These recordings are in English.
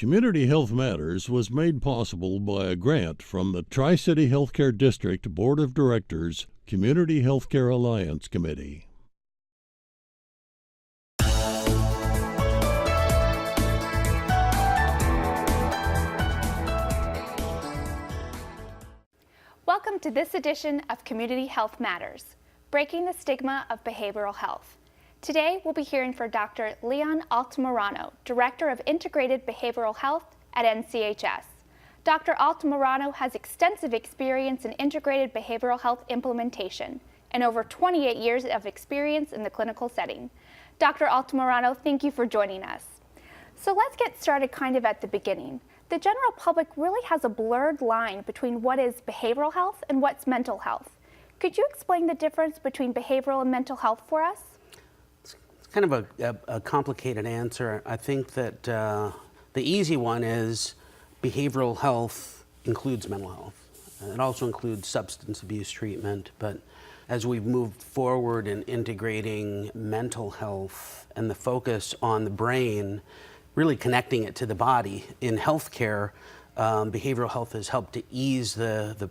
Community Health Matters was made possible by a grant from the Tri-City Healthcare District Board of Directors Community Healthcare Alliance Committee. Welcome to this edition of Community Health Matters, breaking the stigma of behavioral health. Today, we'll be hearing from Dr. Leon Altamirano, Director of Integrated Behavioral Health at NCHS. Dr. Altamirano has extensive experience in integrated behavioral health implementation and over 28 years of experience in the clinical setting. Dr. Altamirano, thank you for joining us. So let's get started kind of at the beginning. The general public really has a blurred line between what is behavioral health and what's mental health. Could you explain the difference between behavioral and mental health for us? Kind of a complicated answer. I think that the easy one is behavioral health includes mental health. It also includes substance abuse treatment, but as we've moved forward in integrating mental health and the focus on the brain, really connecting it to the body in healthcare, behavioral health has helped to ease the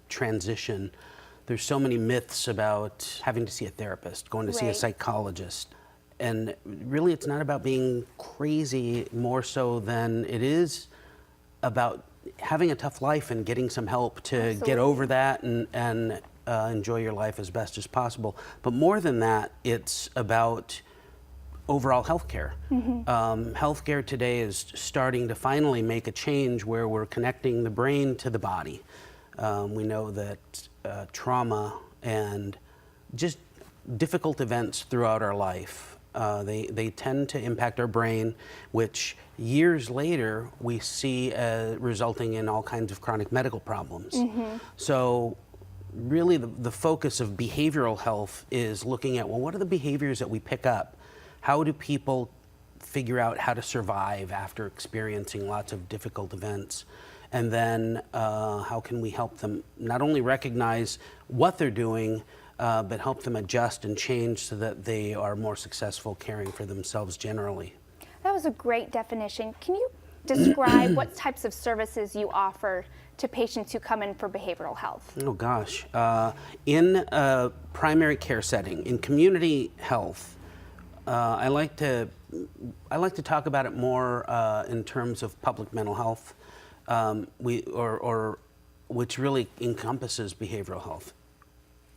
transition. There's so many myths about having to see a therapist, going to see a psychologist. And really, it's not about being crazy more so than it is about having a tough life and getting some help to get over that and enjoy your life as best as possible. But more than that, it's about overall healthcare. Healthcare today is starting to finally make a change where we're connecting the brain to the body. We know that trauma and just difficult events throughout our life, they tend to impact our brain, which years later we see resulting in all kinds of chronic medical problems. So really the focus of behavioral health is looking at, well, what are the behaviors that we pick up? How do people figure out how to survive after experiencing lots of difficult events? And then how can we help them not only recognize what they're doing, but help them adjust and change so that they are more successful caring for themselves generally. That was a great definition. Can you describe what types of services you offer to patients who come in for behavioral health? Oh gosh, in a primary care setting, in community health, I like to talk about it more in terms of public mental health, which really encompasses behavioral health,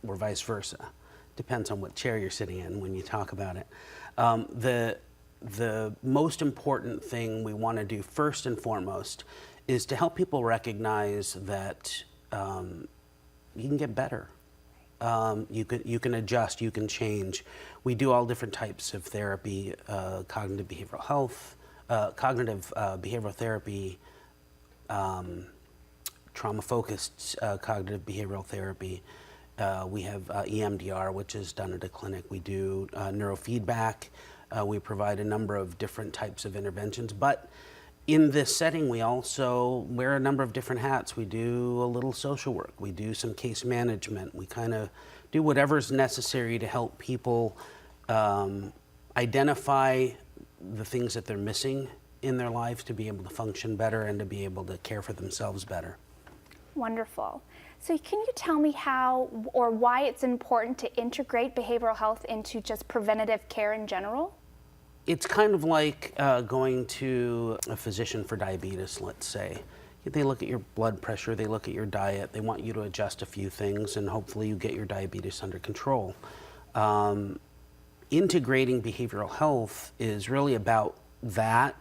or vice versa. Depends on what chair you're sitting in when you talk about it. The most important thing we want to do first and foremost is to help people recognize that you can get better. You can adjust, you can change. We do all different types of therapy, cognitive behavioral health, cognitive behavioral therapy, trauma-focused cognitive behavioral therapy. We have EMDR, which is done at a clinic. We do neurofeedback. We provide a number of different types of interventions. But in this setting, we also wear a number of different hats. We do a little social work. We do some case management. We kind of do whatever's necessary to help people identify the things that they're missing in their lives to be able to function better and to be able to care for themselves better. Wonderful. So can you tell me how or why it's important to integrate behavioral health into just preventative care in general? It's kind of like going to a physician for diabetes, let's say. They look at your blood pressure, they look at your diet, they want you to adjust a few things, and hopefully you get your diabetes under control. Integrating behavioral health is really about that,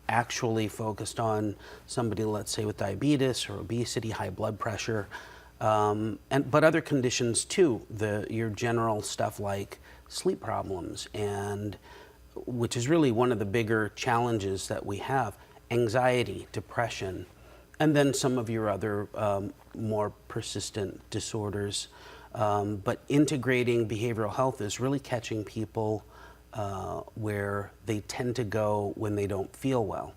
actually focused on somebody, let's say, with diabetes or obesity, high blood pressure, but other conditions too. Your general stuff like sleep problems, and which is really one of the bigger challenges that we have, anxiety, depression, and then some of your other more persistent disorders. But integrating behavioral health is really catching people where they tend to go when they don't feel well.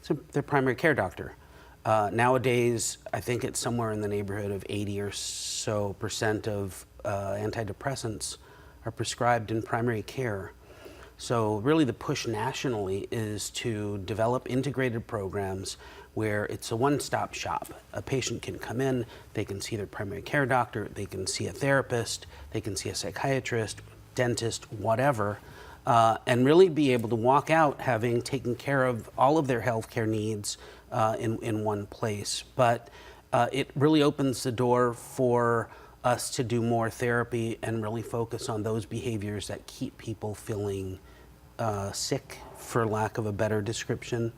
So their primary care doctor. Nowadays, I think it's somewhere in the neighborhood of 80% or so of antidepressants are prescribed in primary care. So really the push nationally is to develop integrated programs where it's a one-stop shop. A patient can come in, they can see their primary care doctor, they can see a therapist, they can see a psychiatrist, dentist, whatever, and really be able to walk out having taken care of all of their healthcare needs in one place. But it really opens the door for us to do more therapy and really focus on those behaviors that keep people feeling sick, for lack of a better description,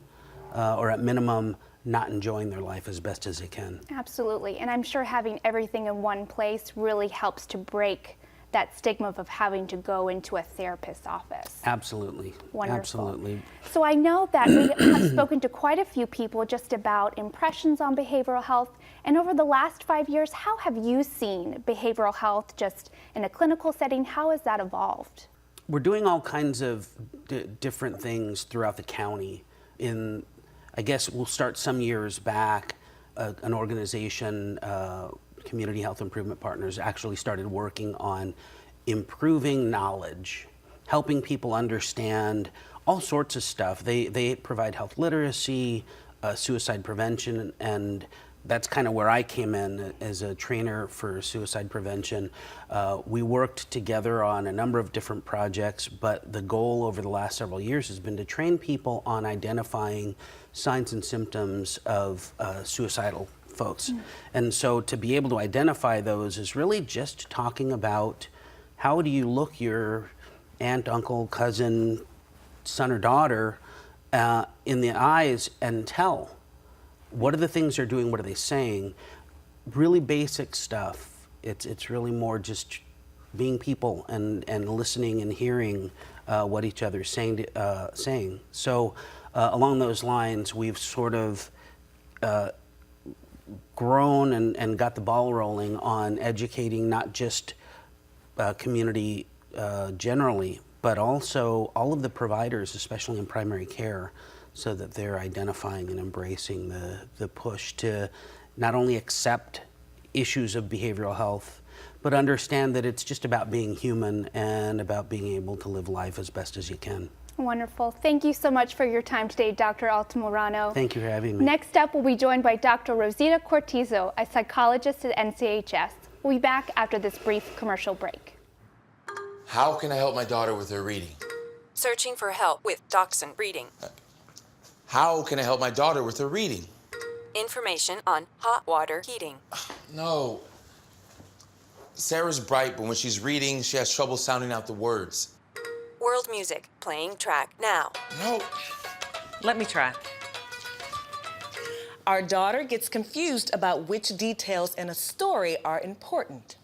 or at minimum, not enjoying their life as best as they can. Absolutely, and I'm sure having everything in one place really helps to break that stigma of having to go into a therapist's office. Absolutely. Wonderful. Absolutely. So I know that we have spoken to quite a few people just about impressions on behavioral health, and over the last 5 years, how have you seen behavioral health just in a clinical setting? How has that evolved? We're doing all kinds of different things throughout the county. I guess we'll start some years back, an organization, Community Health Improvement Partners, actually started working on improving knowledge, helping people understand all sorts of stuff. They provide health literacy, suicide prevention, and that's kind of where I came in as a trainer for suicide prevention. We worked together on a number of different projects, but the goal over the last several years has been to train people on identifying signs and symptoms of suicidal folks. And so to be able to identify those is really just talking about how do you look your aunt, uncle, cousin, son or daughter in the eyes and tell. What are the things they're doing? What are they saying? Really basic stuff. It's really more just being people and listening and hearing what each other's saying. So along those lines, we've sort of grown and got the ball rolling on educating not just community generally, but also all of the providers, especially in primary care, so that they're identifying and embracing the push to not only accept issues of behavioral health, but understand that it's just about being human and about being able to live life as best as you can. Wonderful. Thank you so much for your time today, Dr. Altamirano. Thank you for having me. Next up, we'll be joined by Dr. Rosita Cortizo, a psychologist at NCHS. We'll be back after this brief commercial break. How can I help my daughter with her reading? Searching for help with Dachshund Reading. How can I help my daughter with her reading? Information on hot water heating. No. Sarah's bright, but when she's reading, she has trouble sounding out the words. World music, playing track now. No. Let me try. Our daughter gets confused about which details in a story are important.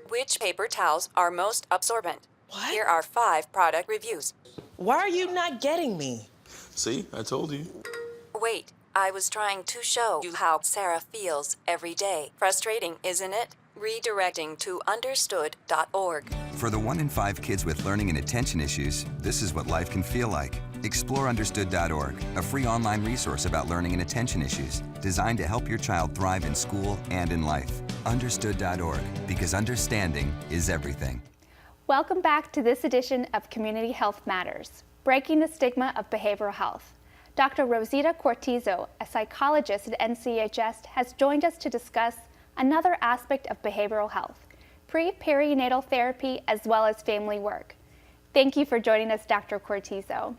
Which paper towels are most absorbent? What? Here are 5 product reviews. Why are you not getting me? See, I told you. Wait, I was trying to show you how Sarah feels every day. Frustrating, isn't it? Redirecting to understood.org. For the 1 in 5 kids with learning and attention issues, this is what life can feel like. Explore understood.org, a free online resource about learning and attention issues, designed to help your child thrive in school and in life. Understood.org, because understanding is everything. Welcome back to this edition of Community Health Matters, breaking the stigma of behavioral health. Dr. Rosita Cortizo, a psychologist at NCHS, has joined us to discuss another aspect of behavioral health, pre-perinatal therapy as well as family work. Thank you for joining us, Dr. Cortizo.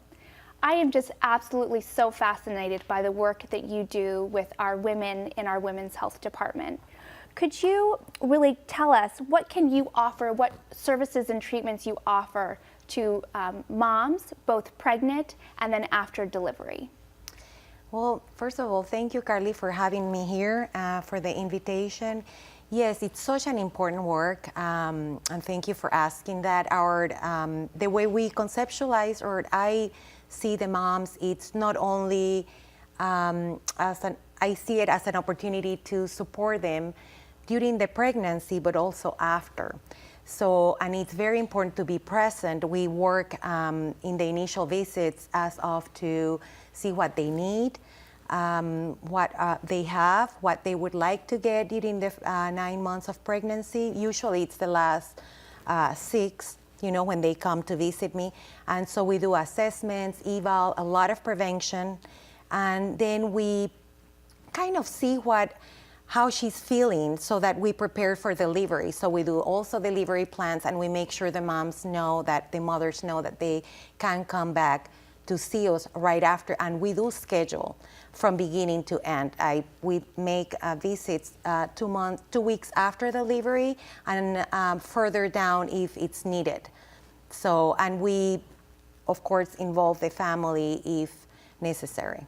I am just absolutely so fascinated by the work that you do with our women in our women's health department. Could you really tell us what can you offer, what services and treatments you offer to moms, both pregnant and then after delivery? Well, first of all, thank you, Carley, for having me here, for the invitation. Yes, it's such an important work, and thank you for asking that. The way we conceptualize, or I see the moms, it's not only I see it as an opportunity to support them during the pregnancy, but also after. So, and it's very important to be present. We work in the initial visits as of to see what they need, what they have, what they would like to get during the 9 months of pregnancy. Usually it's the last 6 when they come to visit me. And so we do assessments, eval, a lot of prevention, and then we kind of see how she's feeling so that we prepare for delivery. So we do also delivery plans, and we make sure the mothers know that they can come back to see us right after, and we do schedule from beginning to end. We make visits 2 weeks after delivery, and further down if it's needed. So, and we, of course, involve the family if necessary.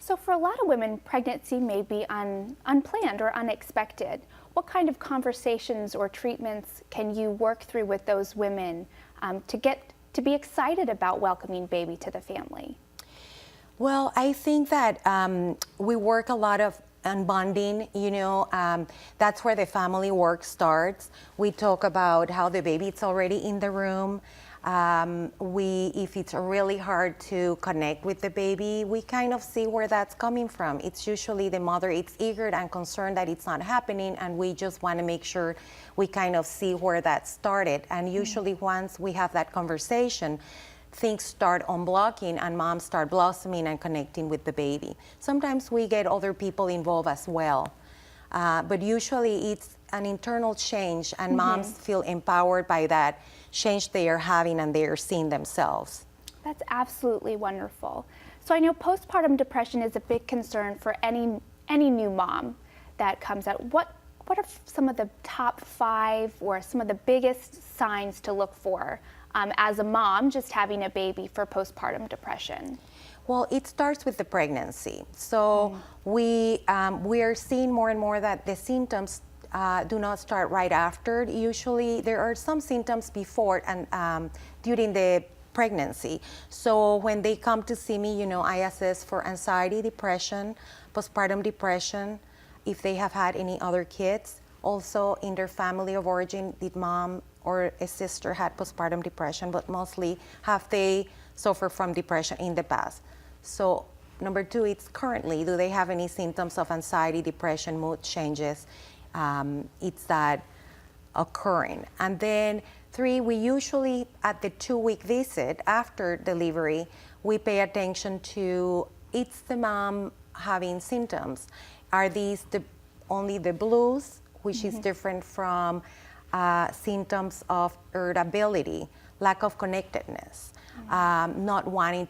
So for a lot of women, pregnancy may be unplanned or unexpected. What kind of conversations or treatments can you work through with those women to be excited about welcoming baby to the family? Well, I think that we work a lot on bonding, that's where the family work starts. We talk about how the baby's already in the room. If it's really hard to connect with the baby, we kind of see where that's coming from. It's usually the mother, it's eager and concerned that it's not happening, and we just want to make sure we kind of see where that started. And usually once we have that conversation, things start unblocking and moms start blossoming and connecting with the baby. Sometimes we get other people involved as well, but usually it's an internal change, and moms feel empowered by that change they are having, and they are seeing themselves. That's absolutely wonderful. So I know postpartum depression is a big concern for any new mom that comes out. What are some of the top 5 or some of the biggest signs to look for as a mom just having a baby for postpartum depression? Well, it starts with the pregnancy. So we are seeing more and more that the symptoms do not start right after. Usually there are some symptoms before and during the pregnancy. So when they come to see me, I assess for anxiety, depression, postpartum depression, if they have had any other kids. Also in their family of origin, did mom or a sister had postpartum depression, but mostly have they suffered from depression in the past. So number 2, it's currently, do they have any symptoms of anxiety, depression, mood changes? It's that occurring. And then 3, we usually at the 2-week visit after delivery, we pay attention to, it's the mom having symptoms. Are these only the blues, which is different from symptoms of irritability, lack of connectedness, not wanting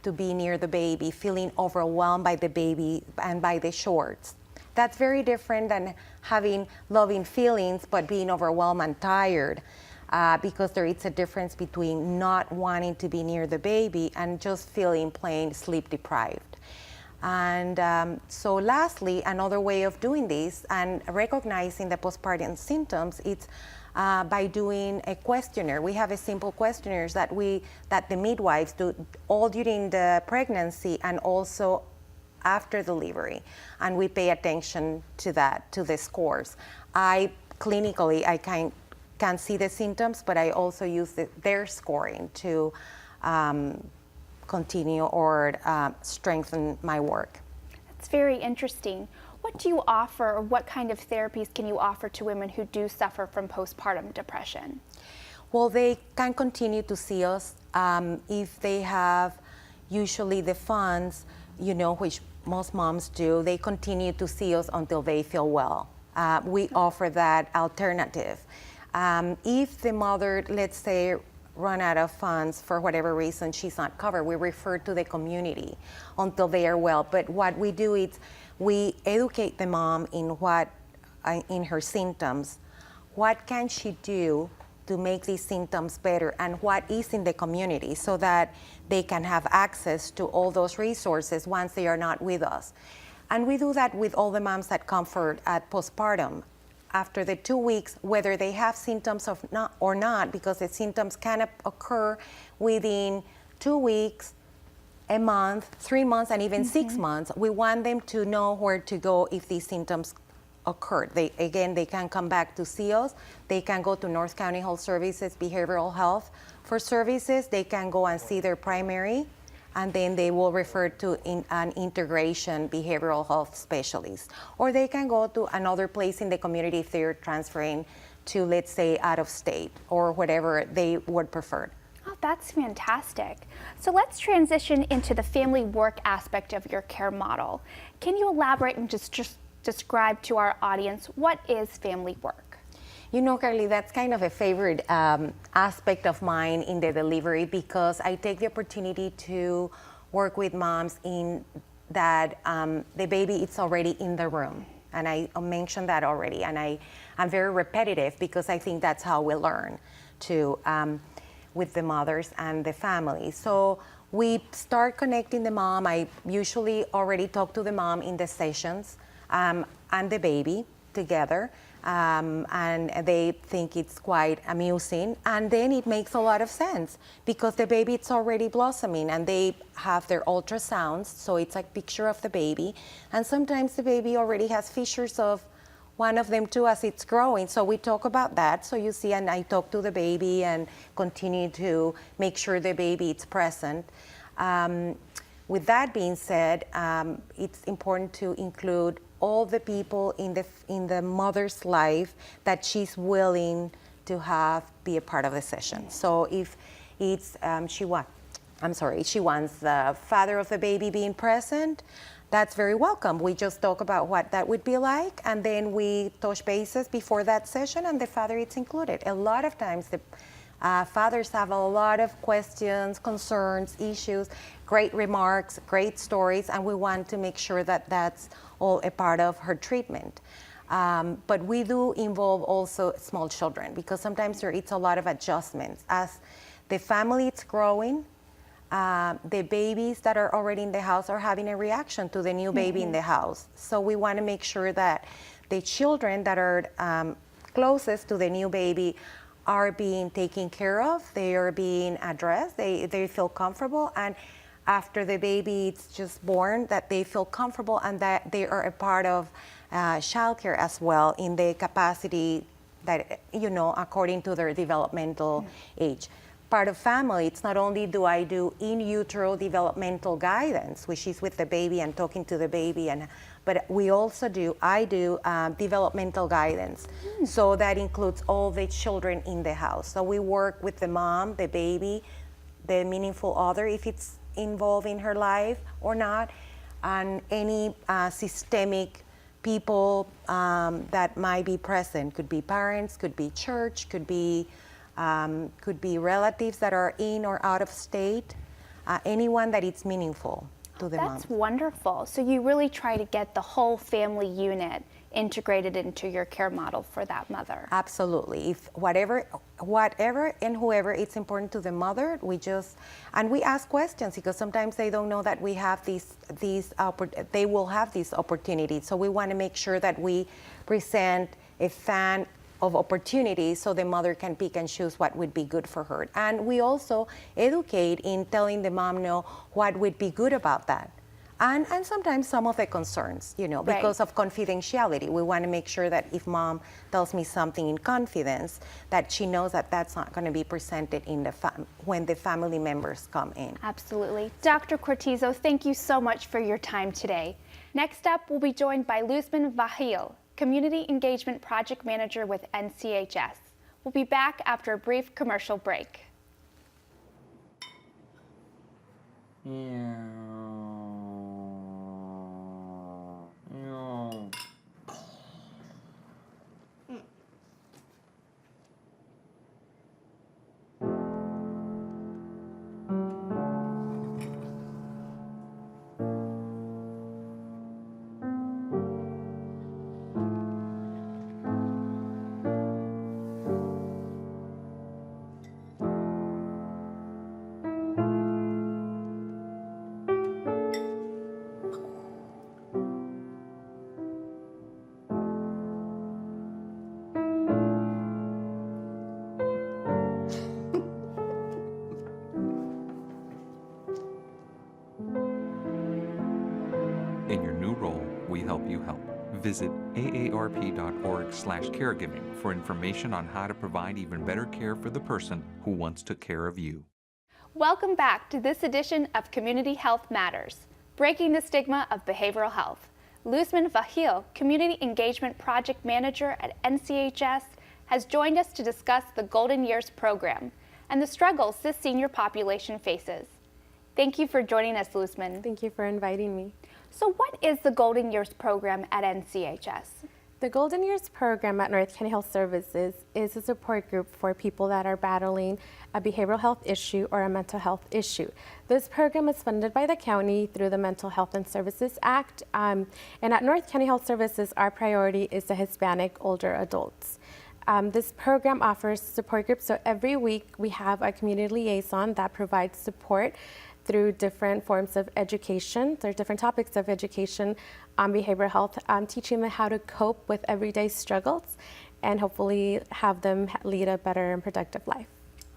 to be near the baby, feeling overwhelmed by the baby and by the shorts. That's very different than having loving feelings but being overwhelmed and tired, because there is a difference between not wanting to be near the baby and just feeling plain sleep deprived. And so lastly, another way of doing this and recognizing the postpartum symptoms, it's by doing a questionnaire. We have a simple questionnaires that the midwives do all during the pregnancy and also after delivery, and we pay attention to that, to the scores. I can see the symptoms, but I also use their scoring to continue or strengthen my work. That's very interesting. What do you offer, or what kind of therapies can you offer to women who do suffer from postpartum depression? Well, they can continue to see us if they have usually the funds, which most moms do. They continue to see us until they feel well. We offer that alternative. If the mother, let's say, run out of funds for whatever reason, she's not covered, we refer to the community until they are well. But what we do is we educate the mom in her symptoms. What can she do to make these symptoms better, and what is in the community, so that they can have access to all those resources once they are not with us. And we do that with all the moms that come at postpartum. After the 2 weeks, whether they have symptoms or not, because the symptoms can occur within 2 weeks, a month, 3 months, and even 6 months, we want them to know where to go if these symptoms occur. They can come back to see us. They can go to North County Health Services Behavioral Health for services. They can go and see their primary, and then they will refer to an integration behavioral health specialist. Or they can go to another place in the community if they're transferring to, let's say, out of state or whatever they would prefer. Oh, that's fantastic. So let's transition into the family work aspect of your care model. Can you elaborate and just describe to our audience what is family work? You know, Carly, that's kind of a favorite aspect of mine in the delivery, because I take the opportunity to work with moms in that the baby is already in the room. And I mentioned that already. And I'm very repetitive because I think that's how we learn to with the mothers and the family. So we start connecting the mom. I usually already talk to the mom in the sessions and the baby together. And they think it's quite amusing, and then it makes a lot of sense because the baby is already blossoming, and they have their ultrasounds, so it's a picture of the baby, and sometimes the baby already has features of one of them too as it's growing, so we talk about that. So you see, and I talk to the baby and continue to make sure the baby is present. With that being said, it's important to include all the people in the mother's life that she's willing to be a part of the session. So if it's she wants the father of the baby being present, that's very welcome. We just talk about what that would be like, and then we touch bases before that session, and the father is included. A lot of times the fathers have a lot of questions, concerns, issues, great remarks, great stories, and we want to make sure that that's all a part of her treatment. But we do involve also small children, because sometimes it's a lot of adjustments. As the family is growing, the babies that are already in the house are having a reaction to the new baby in the house. So we want to make sure that the children that are closest to the new baby are being taken care of, they are being addressed, they feel comfortable, and after the baby is just born, that they feel comfortable and that they are a part of childcare as well in the capacity that, according to their developmental age. Part of family, it's not only do I do in utero developmental guidance, which is with the baby and talking to the baby, but I do developmental guidance. So that includes all the children in the house. So we work with the mom, the baby, the meaningful other, if it's involved in her life or not, and any systemic people that might be present. Could be parents, could be church, could be relatives that are in or out of state, anyone that it's meaningful to the mom. That's wonderful. So you really try to get the whole family unit integrated into your care model for that mother. Absolutely. If whatever and whoever, it's important to the mother, and we ask questions, because sometimes they don't know that we have they will have these opportunities. So we want to make sure that we present a fan of opportunities so the mother can pick and choose what would be good for her. And we also educate in telling the mom what would be good about that. And sometimes some of the concerns, because of confidentiality. We want to make sure that if mom tells me something in confidence, that she knows that that's not going to be presented when the family members come in. Absolutely. Dr. Cortizo, thank you so much for your time today. Next up, we'll be joined by Luzman Vahil, Community Engagement Project Manager with NCHS. We'll be back after a brief commercial break. In your new role, we help you help. Visit aarp.org/caregiving for information on how to provide even better care for the person who once took care of you. Welcome back to this edition of Community Health Matters, breaking the stigma of behavioral health. Luzman Vahil, Community Engagement Project Manager at NCHS, has joined us to discuss the Golden Years program and the struggles this senior population faces. Thank you for joining us, Luzman. Thank you for inviting me. So what is the Golden Years program at NCHS? The Golden Years program at North County Health Services is a support group for people that are battling a behavioral health issue or a mental health issue. This program is funded by the county through the Mental Health and Services Act. And at North County Health Services, our priority is the Hispanic older adults. This program offers support groups, so every week we have a community liaison that provides support through different forms of education. There are different topics of education on behavioral health, teaching them how to cope with everyday struggles and hopefully have them lead a better and productive life.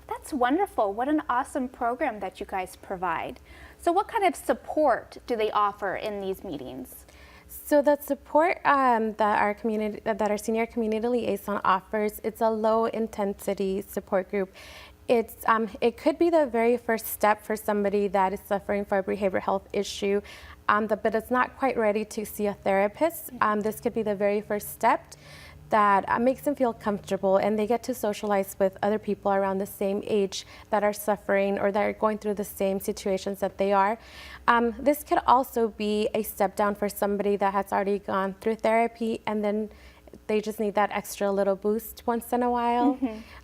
That's wonderful. What an awesome program that you guys provide. So what kind of support do they offer in these meetings? So the support that our senior community liaison offers, it's a low intensity support group. It could be the very first step for somebody that is suffering from a behavioral health issue, but it's not quite ready to see a therapist. This could be the very first step that makes them feel comfortable, and they get to socialize with other people around the same age that are suffering or that are going through the same situations that they are. This could also be a step down for somebody that has already gone through therapy and then they just need that extra little boost once in a while.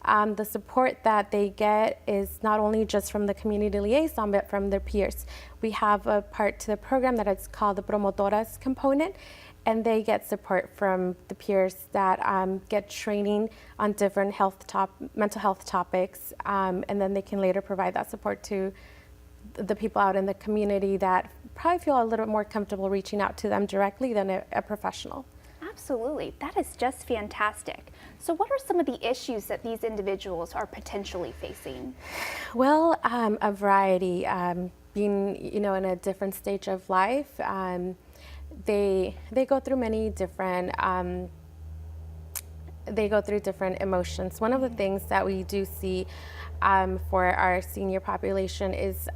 The support that they get is not only just from the community liaison, but from their peers. We have a part to the program that is called the Promotoras component, and they get support from the peers that get training on different mental health topics, and then they can later provide that support to the people out in the community that probably feel a little bit more comfortable reaching out to them directly than a professional. Absolutely. That is just fantastic. So what are some of the issues that these individuals are potentially facing? Well, a variety. Being, in a different stage of life, they go through many different emotions. One of the things that we do see for our senior population is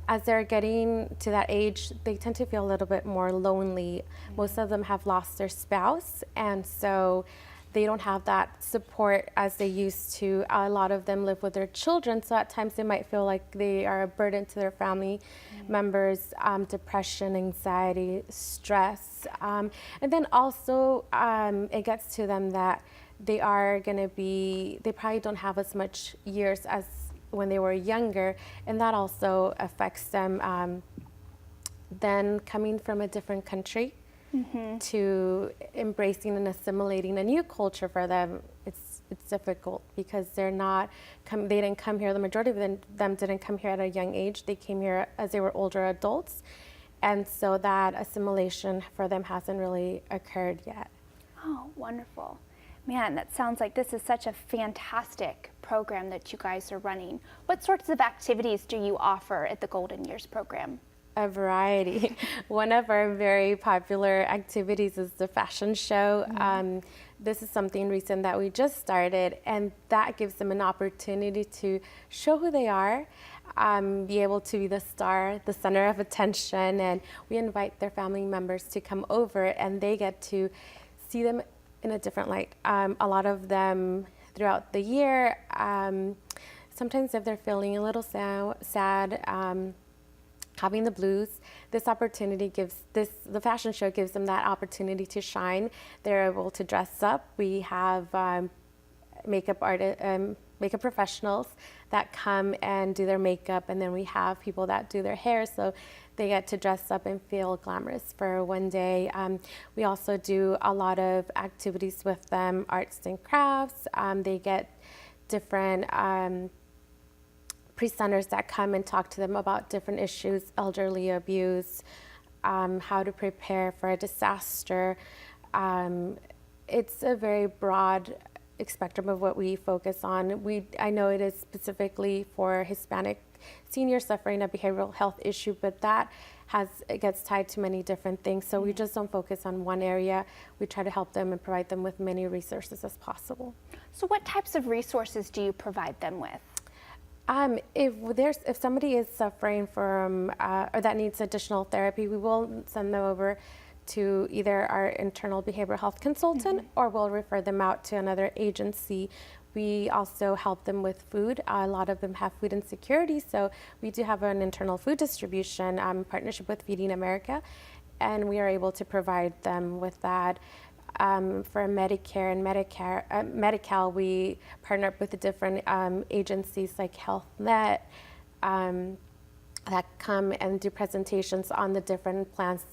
as they're getting to that age, they tend to feel a little bit more lonely. Most of them have lost their spouse, and so they don't have that support as they used to. A lot of them live with their children, so at times they might feel like they are a burden to their family members, depression, anxiety, stress. And then also it gets to them that they probably don't have as much years as when they were younger, and that also affects them. Then coming from a different country to embracing and assimilating a new culture for them, it's difficult because they didn't come here. The majority of them didn't come here at a young age. They came here as they were older adults, and so that assimilation for them hasn't really occurred yet. Oh, wonderful. Man, that sounds like this is such a fantastic program that you guys are running. What sorts of activities do you offer at the Golden Years program? A variety. One of our very popular activities is the fashion show. This is something recent that we just started, and that gives them an opportunity to show who they are, be able to be the star, the center of attention, and we invite their family members to come over and they get to see them in a different light. A lot of them throughout the year, sometimes if they're feeling a little sad, having the blues, the fashion show gives them that opportunity to shine. They're able to dress up. We have makeup professionals that come and do their makeup, and then we have people that do their hair, so they get to dress up and feel glamorous for one day. We also do a lot of activities with them, arts and crafts. They get different presenters that come and talk to them about different issues, elderly abuse, how to prepare for a disaster. It's a very broad spectrum of what we focus on. I know it is specifically for Hispanic seniors suffering a behavioral health issue, but it gets tied to many different things. So we just don't focus on one area. We try to help them and provide them with many resources as possible. So what types of resources do you provide them with? If somebody is suffering from or that needs additional therapy, we will send them over to either our internal behavioral health consultant or we'll refer them out to another agency. We also help them with food. A lot of them have food insecurity, so we do have an internal food distribution partnership with Feeding America, and we are able to provide them with that. For Medicare and Medi-Cal, we partner up with the different agencies like HealthNet that come and do presentations on the different plans,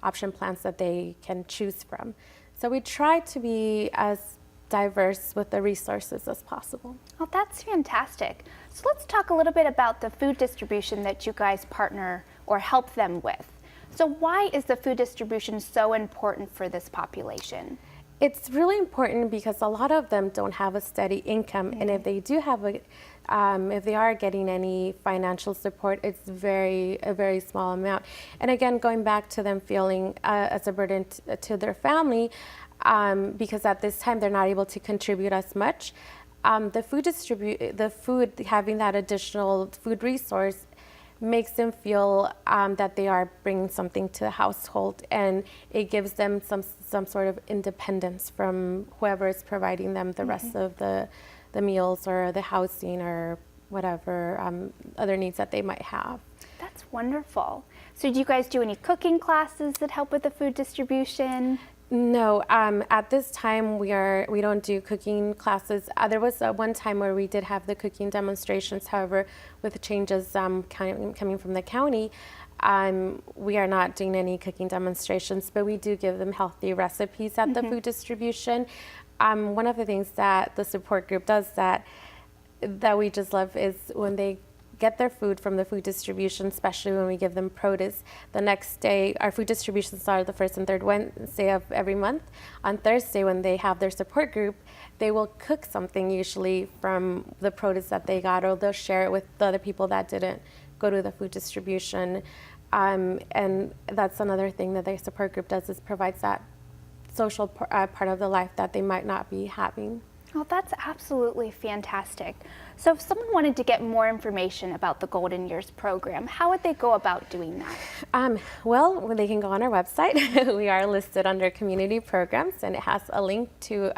option plans that they can choose from. So we try to be as diverse with the resources as possible. Well, that's fantastic. So let's talk a little bit about the food distribution that you guys partner or help them with. So why is the food distribution so important for this population? It's really important because a lot of them don't have a steady income, and if they do have if they are getting any financial support, it's a very small amount. And again, going back to them feeling as a burden to their family, because at this time they're not able to contribute as much. The food, having that additional food resource makes them feel that they are bringing something to the household, and it gives them some sort of independence from whoever is providing them the rest of the meals or the housing or whatever other needs that they might have. That's wonderful. So do you guys do any cooking classes that help with the food distribution? No, at this time we don't do cooking classes. There was one time where we did have the cooking demonstrations. However, with changes coming from the county, we are not doing any cooking demonstrations, but we do give them healthy recipes at the food distribution. One of the things that the support group does that we just love is when they get their food from the food distribution, especially when we give them produce. The next day, our food distributions are the first and third Wednesday of every month. On Thursday, when they have their support group, they will cook something usually from the produce that they got, or they'll share it with the other people that didn't go to the food distribution. And that's another thing that their support group does, is provides that social part of the life that they might not be having. Well, that's absolutely fantastic. So if someone wanted to get more information about the Golden Years program, how would they go about doing that? Well, they can go on our website. We are listed under community programs, and it has a link to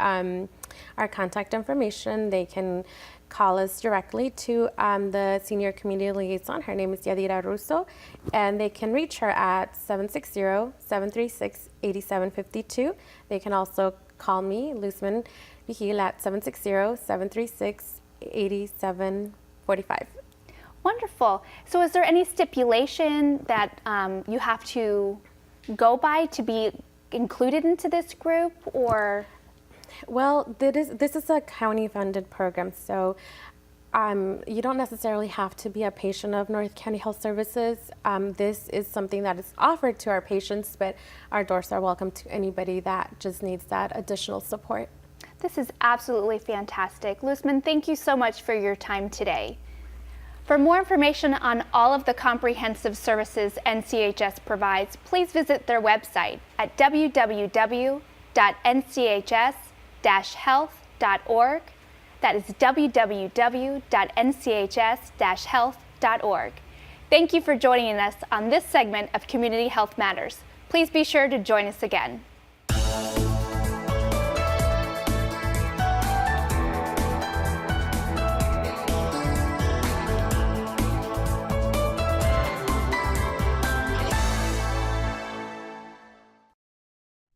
our contact information. They can call us directly to the senior community liaison. Her name is Yadira Russo, and they can reach her at 760-736-8752. They can also call me, Luzman Vigil, at 760-736-8745. Wonderful. So is there any stipulation that you have to go by to be included into this group, or? Well, this is a county-funded program, so you don't necessarily have to be a patient of North County Health Services. This is something that is offered to our patients, but our doors are welcome to anybody that just needs that additional support. This is absolutely fantastic. Luzman, thank you so much for your time today. For more information on all of the comprehensive services NCHS provides, please visit their website at www.nchs-health.org. That is www.nchs-health.org. Thank you for joining us on this segment of Community Health Matters. Please be sure to join us again.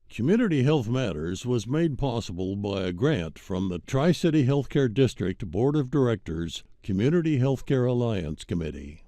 Community Health Matters was made possible by a grant from the Tri-City Healthcare District Board of Directors Community Healthcare Alliance Committee.